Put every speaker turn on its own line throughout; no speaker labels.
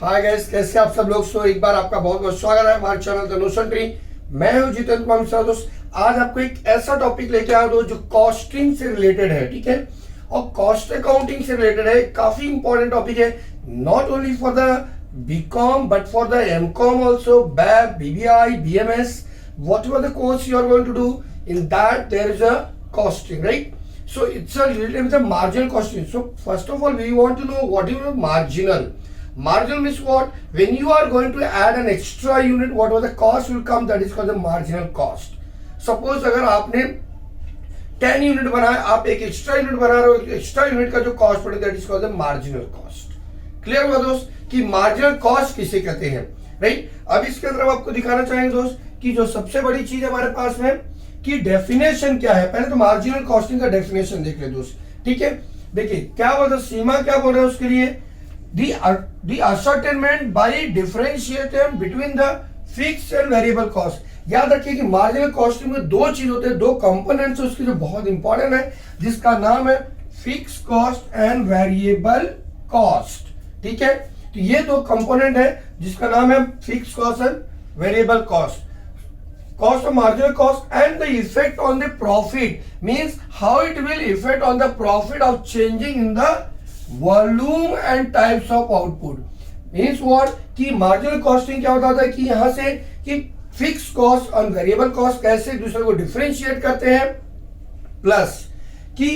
Hi guys, कैसे आप सब लोग। सो एक बार आपका बहुत बहुत स्वागत है हमारे चैनल द नोशन ट्री। मैं हूं जितेंद्र कुमार मिश्रा। दोस्त आज आपको एक ऐसा टॉपिक लेके आया दोस्त जो कॉस्टिंग से रिलेटेड है, ठीक है। और कॉस्ट अकाउंटिंग से रिलेटेड है, काफी इंपॉर्टेंट टॉपिक है, not only for the BCom but for the MCom also, बैब, BBI, BMS, whatever the course you are going to do, in that there is a costing, right? So it's a related with the marginal costing. So first of all we want to know what is marginal. Marginal means what? When you are going to add an extra unit, whatever the cost will come, that is called the marginal cost. Suppose अगर आपने 10 unit बनाया, आप एक extra unit बना रहे हो, extra unit का जो कॉस्ट पड़ेगा that is called the marginal cost. Clear हुआ दोस्त कि मार्जिनल कॉस्ट किसे कहते हैं, राइट? अब इसके अंदर हम आपको दिखाना चाहेंगे दोस्त कि जो सबसे बड़ी चीज हमारे पास में कि डेफिनेशन क्या है। पहले तो मार्जिनल कॉस्टिंग का डेफिनेशन देख ले दोस्त, ठीक है। देखिए क्या बोल रहा है, सीमा क्या बोल रहा है उसके लिए, the ascertainment by differentiating between the fixed and variable cost। याद रखिए कि मार्जिनल कॉस्टिंग में दो चीज होते हैं, दो कंपोनेंट्स उसके जो बहुत इंपॉर्टेंट है, जिसका नाम है fix cost and variable cost, ठीक है। तो ये दो कंपोनेंट है जिसका नाम है fix cost and variable cost. Cost of marginal cost and the effect on the profit means how it will affect on the profit of changing in the volume and types of output। means what कि marginal costing क्या होता है कि यहां से कि fix cost और variable cost कैसे एक दूसरे को डिफरेंशिएट करते हैं, प्लस कि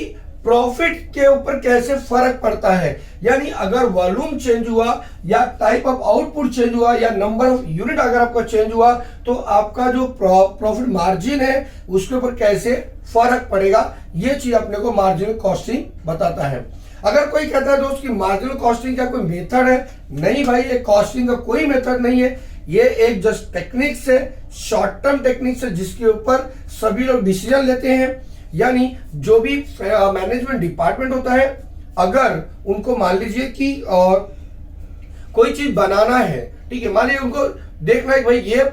प्रॉफिट के ऊपर कैसे फर्क पड़ता है। यानी अगर वॉल्यूम चेंज हुआ या टाइप ऑफ आउटपुट चेंज हुआ या नंबर ऑफ यूनिट अगर आपका चेंज हुआ तो आपका जो प्रॉफिट मार्जिन है उसके ऊपर कैसे फर्क पड़ेगा, ये चीज अपने को मार्जिनल कॉस्टिंग बताता है। अगर कोई कहता है दोस्त कि मार्जिनल कॉस्टिंग का कोई मेथड है, नहीं भाई, ये कॉस्टिंग का कोई मेथड नहीं है, ये एक जस्ट टेक्निक्स है, शॉर्ट टर्म टेक्निक्स है जिसके ऊपर सभी लोग डिसीजन लेते हैं। यानी जो भी मैनेजमेंट डिपार्टमेंट होता है, अगर उनको मान लीजिए कि कोई चीज बनाना है, ठीक है, मान लीजिए उनको देखना है कि भाई ये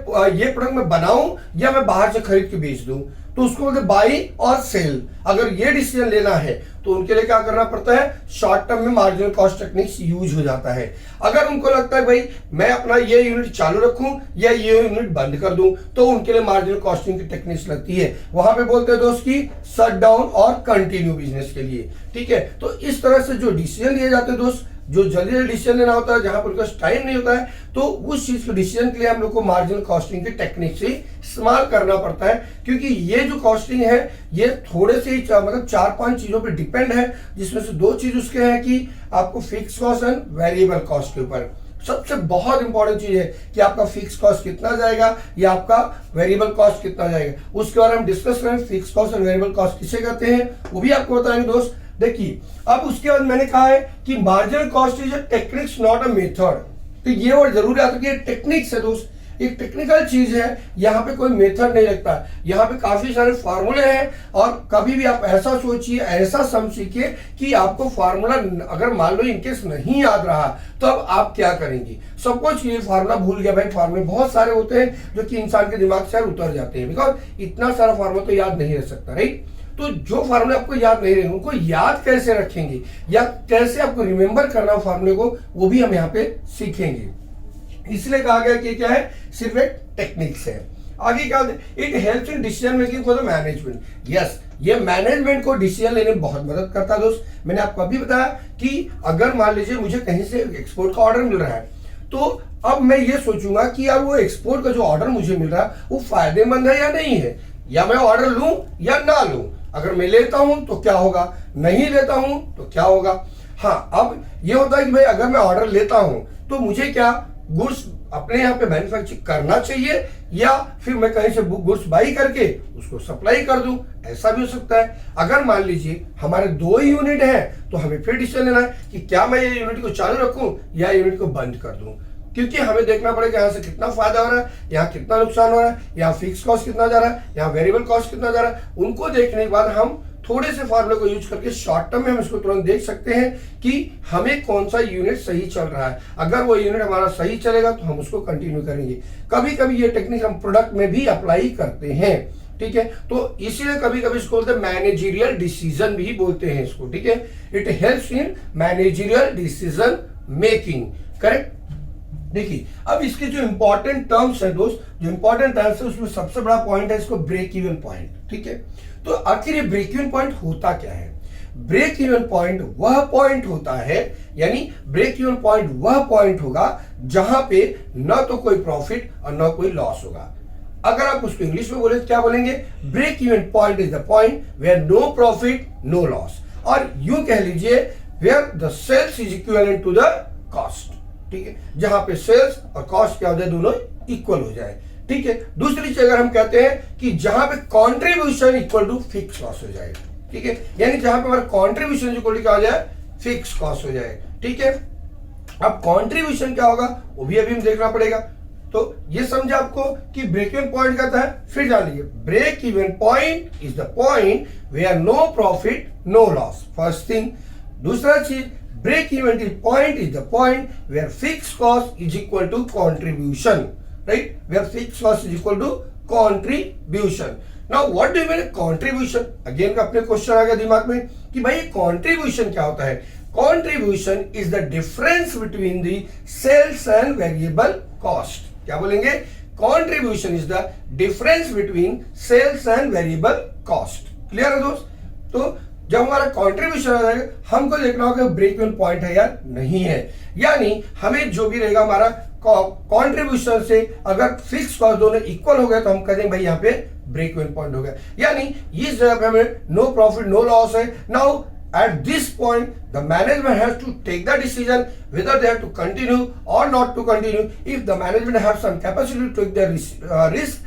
प्रोडक्ट मैं बनाऊं या मैं बाहर से खरीद के बेच दूं, तो उसको बोलते बाई और सेल। अगर ये डिसीजन लेना है तो उनके लिए क्या करना पड़ता है, शॉर्ट टर्म में मार्जिनल कॉस्ट टेक्निक्स यूज हो जाता है। अगर उनको लगता है भाई मैं अपना ये यूनिट चालू रखूं या ये यूनिट बंद कर दूं, तो उनके लिए मार्जिनल कॉस्टिंग की टेक्निक्स लगती है। वहां पे बोलते हैं दोस्त की शट डाउन और कंटिन्यू बिजनेस के लिए, ठीक है। तो इस तरह से जो डिसीजन लिए जाते हैं दोस्त, जो जल्दी डिसीजन लेना होता है, जहां पर उनका टाइम नहीं होता है, तो उस चीज के डिसीजन के लिए हम लोग को मार्जिनल कॉस्टिंग की टेक्निक से इस्तेमाल करना पड़ता है। क्योंकि ये जो कॉस्टिंग है ये थोड़े से ही मतलब 4-5 चीजों पे डिपेंड है, जिसमें से दो चीज उसके हैं कि आपको fix cost and variable cost के ऊपर सबसे बहुत इंपॉर्टेंट चीज है कि आपका फिक्स कॉस्ट कितना जाएगा या आपका वेरिएबल कॉस्ट कितना जाएगा। उसके बारे में हम डिस्कस करें, fix cost and variable cost किसे कहते हैं वो भी आपको बताएंगे दोस्त। देखिए अब उसके बाद मैंने कहा है कि marginal cost is a techniques not a method. तो ये वर्ड जरूर याद रखिए, टेक्निक्स है दोस्त, एक टेक्निकल चीज है, यहाँ पे कोई मेथड नहीं लगता। यहाँ पे काफी सारे फार्मूले हैं और कभी भी आप ऐसा सोचिए, ऐसा समझिए कि आपको फार्मूला अगर मान लो इनकेस नहीं याद रहा तो अब आप क्या करेंगे। सपोज ये फार्मूला भूल गया, भाई फार्मूले बहुत सारे होते हैं जो कि इंसान के दिमाग से उतर जाते हैं, बिकॉज इतना सारा फार्मूला तो याद नहीं रह सकता, राइट। तो जो फार्मूले आपको याद नहीं रहे उनको याद कैसे रखेंगे या कैसे आपको रिमेंबर करना फार्मूले को, वो भी हम यहाँ पे सीखेंगे। इसलिए कहा गया कि क्या है, सिर्फ एक टेक्निक्स है। आगे क्या, it helps in decision making for the management. Yes, ये मैनेजमेंट को डिसीजन लेने में बहुत मदद करता है दोस्त। मैंने आपको अभी बताया कि अगर मान लीजिए मुझे कहीं से एक्सपोर्ट का ऑर्डर मिल रहा है, तो अब मैं ये सोचूंगा कि यार वो एक्सपोर्ट का जो ऑर्डर मुझे मिल रहा है वो फायदेमंद है या नहीं है, या मैं ऑर्डर लूं या ना लूं। अगर मैं लेता हूं तो क्या होगा, नहीं लेता हूं तो क्या होगा। हाँ, अब ये होता है कि भाई अगर मैं ऑर्डर लेता हूं तो मुझे क्या गुड्स अपने यहाँ पे मैन्युफैक्चर करना चाहिए या फिर मैं कहीं से गुड्स बाई करके उसको सप्लाई कर दूं, ऐसा भी हो सकता है। अगर मान लीजिए हमारे 2 यूनिट हैं तो हमें फिर डिसीजन लेना है कि क्या मैं ये यूनिट को चालू रखूं या यूनिट को बंद कर दूं, क्योंकि हमें देखना पड़ेगा यहाँ से कितना फायदा हो रहा है, यहाँ कितना नुकसान हो रहा है, यहाँ फिक्स कॉस्ट कितना जा रहा है, यहाँ वेरिएबल कॉस्ट कितना जा रहा है। उनको देखने के बाद हम थोड़े से फार्मूले को यूज करके शॉर्ट टर्म में हम इसको तुरंत देख सकते हैं कि हमें कौन सा यूनिट सही चल रहा है। अगर वो यूनिट हमारा सही चलेगा तो हम उसको कंटिन्यू करेंगे। कभी कभी ये टेक्निक हम प्रोडक्ट में भी अप्लाई करते हैं, ठीक है। तो इसीलिए कभी कभी इसको बोलते हैं मैनेजरियल डिसीजन भी बोलते हैं इसको, ठीक है। It helps in managerial decision making, correct. देखिए अब इसके जो इंपॉर्टेंट टर्म्स है दोस्त, जो इंपॉर्टेंट टर्म्स है उसमें सबसे बड़ा पॉइंट है इसको ब्रेक इवन पॉइंट, ठीक है। तो आखिर ये ब्रेक इवन पॉइंट होता क्या है? ब्रेक इवन पॉइंट वह पॉइंट होता है, यानी ब्रेक इवन पॉइंट वह पॉइंट होगा जहां पे न तो कोई प्रॉफिट और न कोई लॉस होगा। अगर आप उसको इंग्लिश में बोले तो क्या बोलेंगे? Break even point is the point where no profit no loss, और यूं कह लीजिए where the sales is equivalent to the cost, ठीक है, जहां पे सेल्स और कॉस्ट क्या हो जाए, दोनों इक्वल हो जाए, ठीक है। दूसरी चीज अगर हम कहते हैं कि जहां पे contribution equal to fix cost हो जाए, ठीक है, यानी जहां पे हमारा कॉन्ट्रीब्यूशन इक्वल टू क्या हो जाए, फिक्स कॉस्ट हो जाए, ठीक है। अब कॉन्ट्रीब्यूशन क्या होगा वो भी अभी हम देखना पड़ेगा। तो ये समझे आपको कि ब्रेक इवन पॉइंट कहता है, फिर जान लीजिए break even point is the point where no profit no loss, first thing. दूसरा चीज break even point is the point where fix cost is equal to contribution, right, where fix cost is equal to contribution. Now what do you mean contribution? Again अपने question आ गया दिमाग में कि भाई contribution क्या होता है? Contribution is the difference between the sales and variable cost. क्या बोलेंगे? Contribution is the difference between sales and variable cost. Clear है दोस्त? तो जब हमारा कंट्रीब्यूशन आ जाएगा हमको देखना होगा ब्रेक इवन पॉइंट है या नहीं है, यानी हमें जो भी रहेगा हमारा कंट्रीब्यूशन से अगर फिक्स कॉस्ट दोनों इक्वल हो गए तो हम कह देंगे भाई यहाँ पे ब्रेक इवन पॉइंट हो गया, यानी इस जगह पे हमें नो प्रॉफिट नो लॉस है। Now at this point the management has to take the decision whether they have to continue or not to continue. If the management have some capacity to take the risk,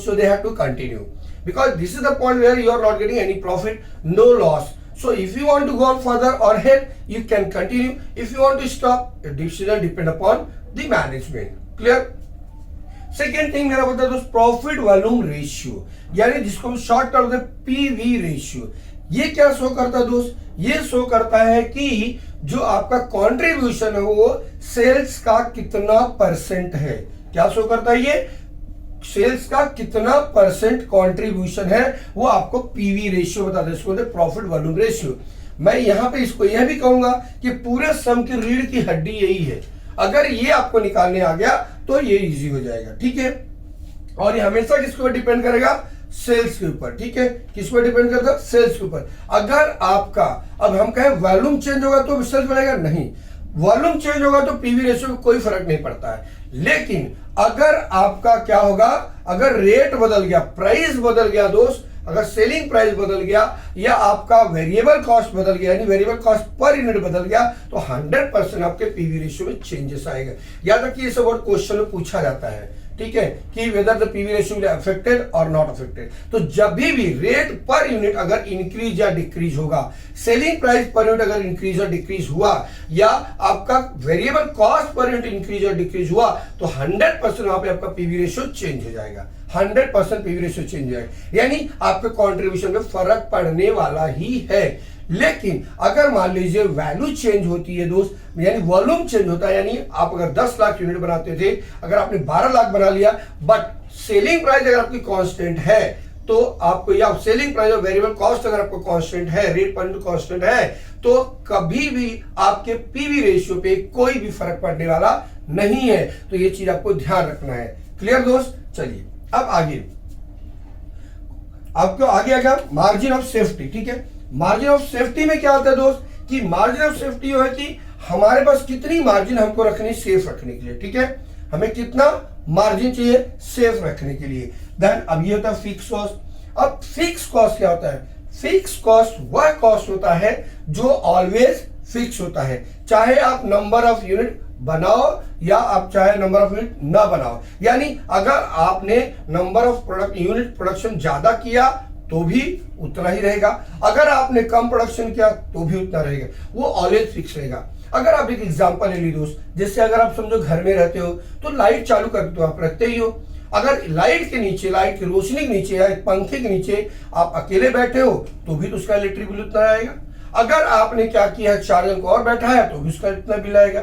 so they have to continue, because this is the point where you are not getting any profit, no loss. So if you want to go on further or ahead, you can continue. If you want to stop, the decision depend upon the management. Clear? Second thing मेरा बोलता है दोस्त profit volume ratio, यानी जिसको हम short term में PV ratio. ये क्या शो करता है दोस्त? ये शो करता है कि जो आपका कंट्रीब्यूशन है वो सेल्स का कितना परसेंट है। क्या शो करता है? ये सेल्स का कितना परसेंट कंट्रीब्यूशन है वो आपको पीवी रेशियो बताता है, इसको प्रॉफिट वॉल्यूम रेशियो। मैं यहां पे इसको यह भी कहूंगा कि पूरे सम की रीढ़ की हड्डी यही है, अगर ये आपको निकालने आ गया तो ये इजी हो जाएगा, ठीक है। और ये हमेशा किसके ऊपर डिपेंड करेगा? सेल्स के ऊपर, ठीक है, किस पर डिपेंड करता है? सेल्स के ऊपर। अगर आपका अब हम कहें वॉल्यूम चेंज होगा तो सेल्स बढ़ेगा, नहीं, वॉल्यूम चेंज होगा तो पीवी रेशियो में कोई फर्क नहीं पड़ता है। लेकिन अगर आपका क्या होगा, अगर रेट बदल गया, प्राइस बदल गया दोस्त, अगर सेलिंग प्राइस बदल गया या आपका वेरिएबल कॉस्ट बदल गया, यानी वेरिएबल कॉस्ट पर यूनिट बदल गया, तो 100% आपके पीवी रेशियो में चेंजेस आएगा। याद रखिए ये सब और क्वेश्चन में पूछा जाता है, ठीक है, कि whether the PV ratio will affected और नॉट अफेक्टेड। तो जब भी रेट पर यूनिट अगर इंक्रीज या डिक्रीज होगा, सेलिंग प्राइस पर यूनिट अगर इंक्रीज और डिक्रीज हुआ, या आपका variable cost per unit increase और डिक्रीज हुआ, तो 100% वहां पे आपका पीवी रेशियो चेंज हो जाएगा, 100% पीवी रेशियो चेंज हो जाएगा, यानी आपके कॉन्ट्रीब्यूशन में फर्क पड़ने वाला ही है। लेकिन अगर मान लीजिए वैल्यू चेंज होती है दोस्त, यानी वॉल्यूम चेंज होता है, यानी आप अगर 10 लाख यूनिट बनाते थे, अगर आपने 12 लाख बना लिया, बट सेलिंग प्राइस अगर आपकी कांस्टेंट है, तो आपको या सेलिंग प्राइस और वेरिएबल कॉस्ट अगर आपको कांस्टेंट है, रेट पर कांस्टेंट है, तो कभी भी आपके पीवी रेशियो पे कोई भी फर्क पड़ने वाला नहीं है। तो ये चीज आपको ध्यान रखना है। क्लियर दोस्त? चलिए अब आगे, आपको आगे आ गया मार्जिन ऑफ सेफ्टी, ठीक है। मार्जिन ऑफ सेफ्टी में क्या होता है दोस्त, कि मार्जिन ऑफ सेफ्टी है कि हमारे पास कितनी मार्जिन हमको रखनी, सेफ रखने के लिए, ठीक है, हमें कितना मार्जिन चाहिए सेफ रखने के लिए। देन अब ये होता है फिक्स कॉस्ट। अब फिक्स कॉस्ट क्या होता है? फिक्स कॉस्ट वह कॉस्ट होता है जो ऑलवेज फिक्स होता है, चाहे आप नंबर ऑफ यूनिट बनाओ या आप चाहे नंबर ऑफ यूनिट ना बनाओ। यानी अगर आपने नंबर ऑफ यूनिट प्रोडक्शन ज्यादा किया तो भी उतना ही रहेगा, अगर आपने कम प्रोडक्शन किया तो भी उतना रहेगा, वो ऑलवेज फिक्स रहेगा। अगर आप एक एग्जांपल ले ली दोस्त, जैसे अगर आप समझो घर में रहते हो तो लाइट चालू करके तो आप रखते ही हो, अगर लाइट के नीचे, लाइट की रोशनी के नीचे या पंखे के नीचे आप अकेले बैठे हो तो भी तो उसका इलेक्ट्रिक बिल उतना आएगा। अगर आपने क्या किया है, 4 जन को और बैठा है तो भी उसका इतना बिल आएगा।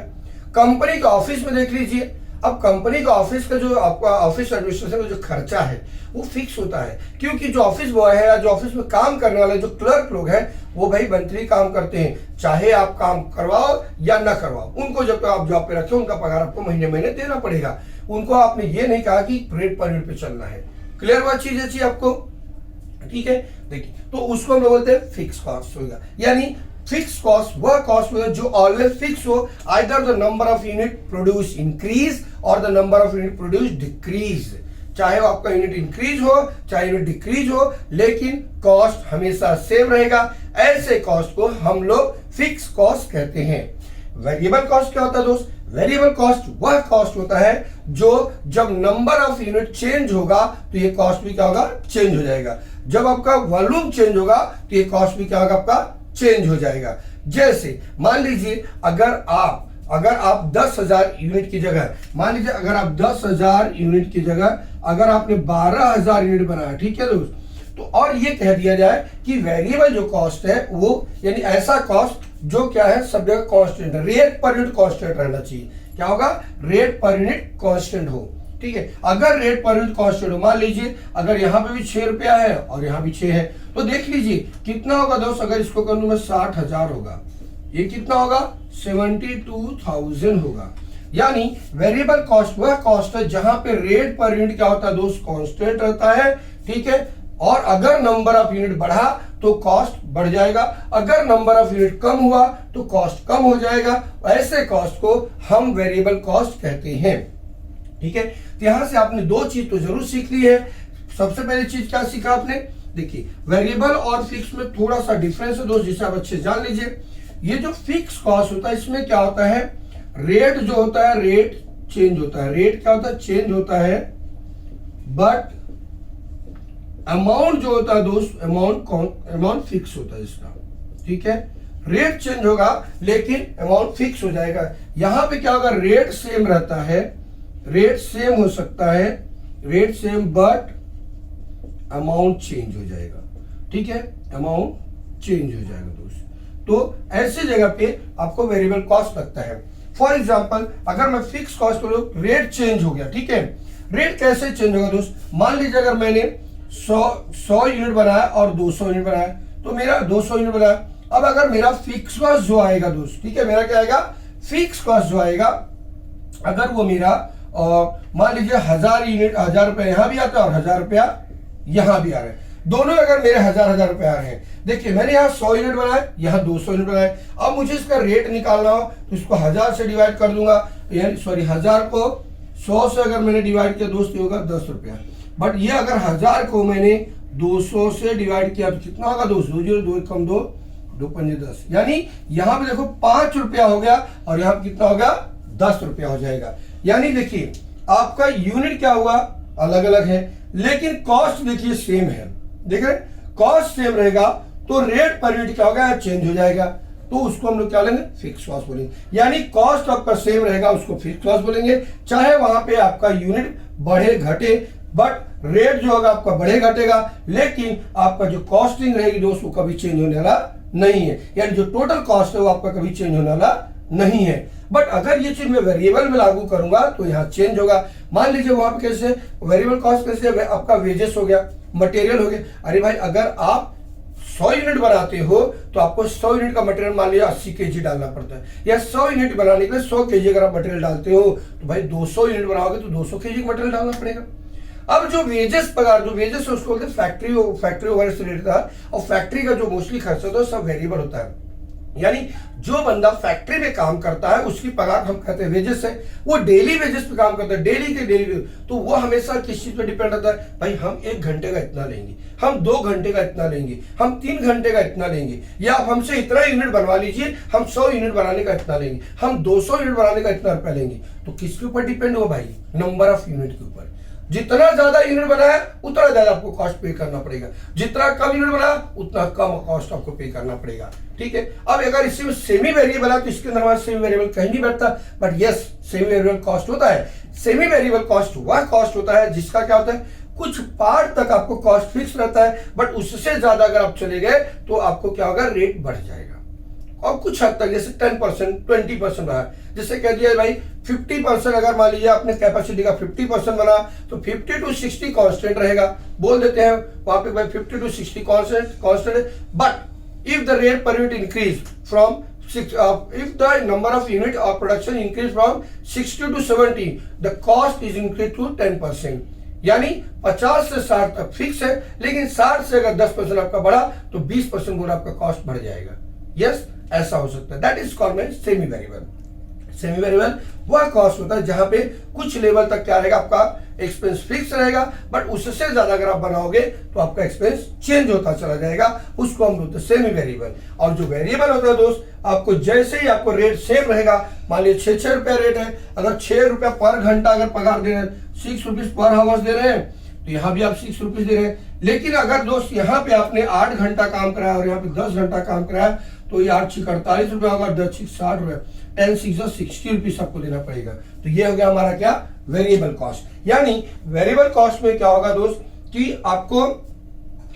कंपनी के ऑफिस में देख लीजिए, अब कंपनी का ऑफिस का जो आपका ऑफिस एडमिनिस्ट्रेशन का जो खर्चा है वो फिक्स होता है, क्योंकि जो ऑफिस बॉय है या जो ऑफिस में काम करने वाले जो क्लर्क लोग हैं वो भाई मंथली काम करते हैं, चाहे आप काम करवाओ या ना करवाओ, उनको जब तक आप जॉब पे रखे उनका पगार आपको महीने महीने देना पड़ेगा। उनको आपने ये नहीं कहा कि रेट पर यूनिट पे चलना है। क्लियर बात चीज अच्छी आपको, ठीक है। देखिए तो उसको हम लोग बोलते हैं फिक्स कॉस्ट होगा, यानी फिक्स कॉस्ट वह कॉस्ट होगा जो ऑलवेज फिक्स हो, either the number of unit produce increase और the number of unit produce decrease, चाहे वो आपका यूनिट इंक्रीज हो चाहे यूनिट डिक्रीज हो, लेकिन कॉस्ट हमेशा सेम रहेगा। ऐसे कॉस्ट को हम लोग फिक्स कॉस्ट कहते हैं। वेरिएबल कॉस्ट क्या होता है दोस्त? वेरिएबल कॉस्ट वह कॉस्ट होता है जो जब नंबर ऑफ यूनिट चेंज होगा तो ये कॉस्ट भी क्या होगा? चेंज हो जाएगा। जब आपका वॉल्यूम चेंज होगा तो ये कॉस्ट भी क्या होगा? आपका चेंज हो जाएगा। जैसे मान लीजिए अगर आप 10,000 यूनिट की जगह, मान लीजिए अगर आप 10,000 यूनिट की जगह अगर आपने 12,000 यूनिट बनाया, ठीक है दोस्त, तो और ये कह दिया जाए कि वेरिएबल जो कॉस्ट है वो यानी ऐसा कॉस्ट जो क्या है सब जगह कांस्टेंट है, रेट पर यूनिट कांस्टेंट रहना चाहिए। क्या होगा? रेट पर यूनिट कांस्टेंट हो, ठीक है। अगर रेट पर यूनिट कांस्टेंट हो, मान लीजिए अगर यहाँ पे भी 6 रुपया है और यहाँ भी 6 है, तो देख लीजिए कितना होगा दोस्त, अगर इसको कर लूं मैं 60,000 होगा, ये कितना होगा? 72,000 होगा। यानी वेरिएबल कॉस्ट वह कॉस्ट है जहां पे रेट पर यूनिट क्या होता है दोस्त? कांस्टेंट रहता है, ठीक है। और अगर नंबर ऑफ यूनिट बढ़ा तो कॉस्ट बढ़ जाएगा, अगर नंबर ऑफ यूनिट कम हुआ तो कॉस्ट कम हो जाएगा। ऐसे कॉस्ट को हम वेरिएबल कॉस्ट कहते हैं, ठीक है। तो यहां से आपने दो चीज तो जरूर सीख ली है। सबसे पहली चीज क्या सीखा आपने? देखिए वेरिएबल और फिक्स में थोड़ा सा डिफरेंस है दोस्त, जिसे आप अच्छे जान लीजिए। ये जो फिक्स कॉस्ट होता है इसमें क्या होता है? रेट जो होता है रेट चेंज होता है, रेट क्या होता है? चेंज होता है, बट अमाउंट जो होता है दोस्त अमाउंट फिक्स होता है इसका, ठीक है। रेट चेंज होगा लेकिन अमाउंट फिक्स हो जाएगा। यहां पे क्या होगा? रेट सेम रहता है, रेट सेम हो सकता है, rate same but amount change हो जाएगा, ठीक है। अमाउंट चेंज हो जाएगा दोस्त। तो ऐसी जगह पे आपको वेरिएबल कॉस्ट लगता है। फॉर एग्जांपल अगर मैं फिक्स कॉस्ट करूं, रेट चेंज हो गया, ठीक है। रेट कैसे चेंज होगा दोस्त? मान लीजिए अगर मैंने 100 यूनिट बनाया और 200 यूनिट बनाया, तो मेरा 200 यूनिट बनाया। अब अगर मेरा फिक्स कॉस्ट जो आएगा दोस्त, ठीक है, मेरा क्या आएगा? फिक्स कॉस्ट जो आएगा, अगर वो मेरा मान लीजिए 1000 यूनिट, 1000 रुपया यहाँ भी आता है और 1000 रुपया यहाँ भी आ रहा है, दोनों अगर मेरे 1000 रुपए आ रहे हैं। देखिए मैंने यहाँ 100 यूनिट बनाया, यहाँ 200 यूनिट बनाया। अब मुझे इसका रेट निकालना हो तो इसको 1000 से डिवाइड कर दूंगा, यानी सॉरी 1000 को 100 से अगर मैंने डिवाइड किया दोस्त ये होगा 10 रुपया। बट ये अगर 1000 को मैंने 200 से डिवाइड किया तो कितना होगा दोस्त? 2 2 कम 2 2 5 10, यानी यहाँ पे देखो 5 रुपया हो गया और यहाँ पे कितना हो गया? 10 रुपया हो जाएगा। यानी देखिए आपका यूनिट क्या हुआ? अलग अलग है, लेकिन कॉस्ट देखिए सेम है। देख रहे कॉस्ट सेम रहेगा तो रेट पर यूनिट क्या होगा? चेंज हो जाएगा, तो उसको हम लोग क्या बोलेंगे? फिक्स कॉस्ट बोलेंगे। यानी कॉस्ट आपका सेम रहेगा, उसको फिक्स कॉस्ट बोलेंगे, चाहे वहां पे आपका यूनिट बढ़े घटे, बट रेट जो होगा आपका बढ़े घटेगा, लेकिन आपका जो कॉस्टिंग रहेगी दोस्त वो कभी चेंज होने वाला नहीं है। यानी जो टोटल कॉस्ट है वो आपका कभी चेंज होने वाला नहीं है। बट अगर ये चीज मैं वेरिएबल में लागू करूंगा तो यहाँ चेंज होगा। मान लीजिए वहां पे कैसे वेरिएबल कॉस्ट कैसे? आपका वेजेस हो गया, मटेरियल हो गया। अरे भाई अगर आप 100 यूनिट बनाते हो तो आपको 100 यूनिट का मटेरियल मान लीजिए 80 केजी डालना पड़ता है, या 100 यूनिट बनाने के लिए 100 केजी अगर आप मटेरियल डालते हो तो भाई 200 यूनिट बनाओगे तो 200 केजी मटेरियल डालना पड़ेगा। अब जो वेजेस पगार, जो वेजेस है उसको बोलते हैं फैक्ट्री ओवर से रिलेटेड था, और फैक्ट्री का जो मोस्टली खर्चा होता है सब वेरिएबल होता है। यानी जो बंदा फैक्ट्री में काम करता है उसकी पगार हम कहते हैं वेजेस है। वो डेली वेजेस पे काम करता है, डेली के डेली, तो वो हमेशा किस चीज पे डिपेंड रहता है? भाई हम 1 घंटे का इतना लेंगे, हम 2 घंटे का इतना लेंगे, हम 3 घंटे का इतना लेंगे, या आप हमसे इतना यूनिट बनवा लीजिए, हम 100 यूनिट बनाने का इतना लेंगे, हम 200 यूनिट बनाने का इतना रुपया लेंगे। तो किसके ऊपर डिपेंड हो भाई? नंबर ऑफ यूनिट के ऊपर। जितना ज्यादा यूनिट बनाया उतना ज्यादा आपको कॉस्ट पे करना पड़ेगा, जितना कम यूनिट बनाया उतना कम कॉस्ट आपको पे करना पड़ेगा, ठीक है। अब अगर इसी में सेमी वेरिएबल है तो इसके अंदर हमारा सेमी वेरिएबल कहीं नहीं बैठता, but yes semi variable cost होता है। सेमी वेरिएबल कॉस्ट वह कॉस्ट होता है जिसका क्या होता है? कुछ पार्ट तक आपको कॉस्ट फिक्स रहता है, बट उससे ज्यादा अगर आप चले गए तो आपको क्या होगा? रेट बढ़ जाएगा। और कुछ हद तक जैसे 10% 20% रहा, जैसे कह दिया भाई 50%, अगर मान लीजिए आपने कैपेसिटी का 50% बना तो 50 to 60 कांस्टेंट रहेगा, बोल देते हैं वहां पे भाई 50 to 60 constant. But if the rate per unit increase from if the number of unit of production increase from 60 to 70, the cost is increased to 10%। यानी 50 से 60 तक फिक्स है, लेकिन 60 से अगर 10% आपका बढ़ा तो 20% गुना आपका कॉस्ट बढ़ जाएगा। यस, ऐसा हो सकता है। That is called semi variable. Semi variable वह कॉस्ट होता है जहां पे कुछ लेवल तक क्या रहेगा, आपका एक्सपेंस फिक्स रहेगा, बट उससे ज्यादा अगर आप बनाओगे तो आपका एक्सपेंस चेंज होता चला जाएगा, उसको हम बोलते हैं सेमी वेरिएबल। और जो वेरिएबल होता है दोस्त, आपको जैसे ही आपको रेट सेम रहेगा, मान लीजिए 6 रुपया रेट है, अगर 6 रुपया पर घंटा अगर पगार दे रहे हैं, 6 रुपीज पर आवर्स दे रहे हैं, तो यहाँ भी आप 6 रुपीज दे रहे हैं। लेकिन अगर दोस्त यहाँ पे आपने 8 घंटा काम कराया और यहाँ पे 10 घंटा काम कराया, तो ये 8 6 48 रुपया होगा, 10 6 60 रुपया, 10 6 60 रुपीज आपको देना पड़ेगा। तो ये हो गया हमारा क्या, वेरिएबल कॉस्ट। यानी वेरिएबल कॉस्ट में क्या होगा दोस्त कि आपको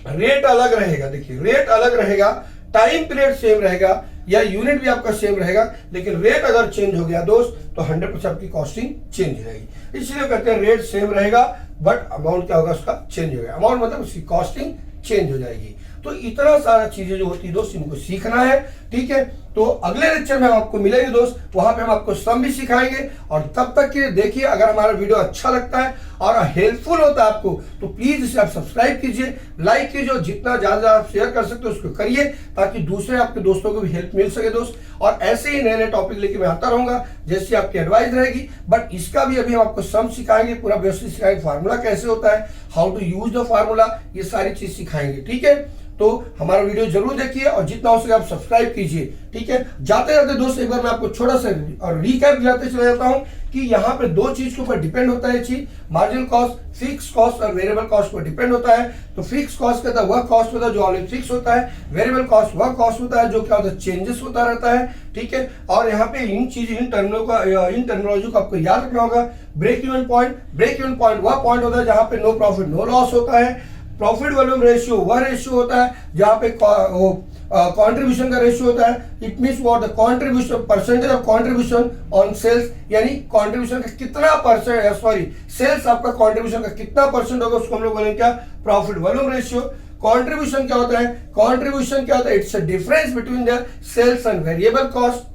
रेट अलग रहेगा। देखिए रेट अलग रहेगा, टाइम पीरियड सेम रहेगा, या यूनिट भी आपका सेम रहेगा, लेकिन रेट अगर चेंज हो गया दोस्त तो 100% आपकी कॉस्टिंग चेंज हो जाएगी। इसलिए कहते हैं रेट सेम रहेगा बट अमाउंट क्या होगा, उसका चेंज हो गया। अमाउंट मतलब उसकी कॉस्टिंग चेंज हो जाएगी। तो इतना सारा चीजें जो होती है दोस्त, इनको सीखना है, ठीक है। तो अगले लेक्चर में हम आपको मिलेंगे दोस्त, वहां पे हम आपको सम भी सिखाएंगे। और तब तक के देखिए, अगर हमारा वीडियो अच्छा लगता है और हेल्पफुल होता है आपको, तो प्लीज इसे आप सब्सक्राइब कीजिए, लाइक कीजिए, जितना ज्यादा आप शेयर कर सकते हो उसको करिए, ताकि दूसरे आपके दोस्तों को भी हेल्प मिल सके दोस्त। और ऐसे ही नए नए टॉपिक लेके मैं आता रहूंगा, जैसी आपकी एडवाइस रहेगी। बट इसका भी अभी हम आपको सम सिखाएंगे, पूरा व्यवस्थित सिखाएंगे, फार्मूला कैसे होता है, how to use the formula, ये सारी चीज सिखाएंगे, ठीक है। तो हमारा वीडियो जरूर देखिए और जितना हो सके आप सब्सक्राइब कीजिए, ठीक है। जाते जाते दोस्त एक बार मैं आपको छोटा सा और रिकैप दिलाते चला जाता हूं कि यहाँ पे दो चीज के ऊपर डिपेंड होता है चीज, मार्जिनल कॉस्ट, फिक्स कॉस्ट और वेरिएबल कॉस्ट पर डिपेंड होता है। तो फिक्स कॉस्ट कहता है वह कॉस्ट होता है जो ऑलरेडी फिक्स होता है, वेरिएबल कॉस्ट वह कॉस्ट होता है जो क्या होता है, चेंजेस होता रहता है, ठीक है। और यहाँ पे इन टर्मिनोलॉजी को आपको याद रखना होगा। ब्रेक इवन पॉइंट वह पॉइंट होता है जहां पे नो प्रॉफिट नो लॉस होता है। प्रॉफिट वॉल्यूम रेशियो वह रेशियो होता है जहां पे कंट्रीब्यूशन का रेशियो होता है। It means what, the contribution, percentage of contribution on sales, यानी कंट्रीब्यूशन का कितना परसेंट, सॉरी सेल्स आपका कंट्रीब्यूशन का कितना परसेंट होगा, उसको हम लोग बोलेंगे क्या, प्रॉफिट वॉल्यूम रेशियो। कंट्रीब्यूशन क्या होता है, कंट्रीब्यूशन क्या होता है, it's a difference between the sales and variable cost.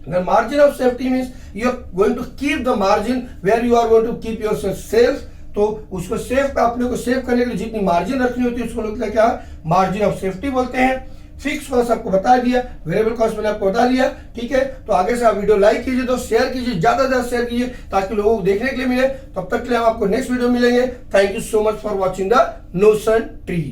The margin of safety means you are going to keep the margin where you are going to keep your sales। तो उसको safe, अपने को save करने के लिए जितनी margin रखनी होती है उसको लोग क्या, मार्जिन ऑफ सेफ्टी बोलते हैं। फिक्स कॉस्ट आपको बता दिया, वेरिएबल कॉस्ट मैंने आपको बता दिया, ठीक है। तो आगे से आप वीडियो लाइक कीजिए, तो शेयर कीजिए, ज्यादा से ज्यादा शेयर कीजिए ताकि लोगों को देखने के लिए मिले। तब तक के लिए हम आपको नेक्स्ट वीडियो मिलेंगे। Thank you so much for watching the notion tree.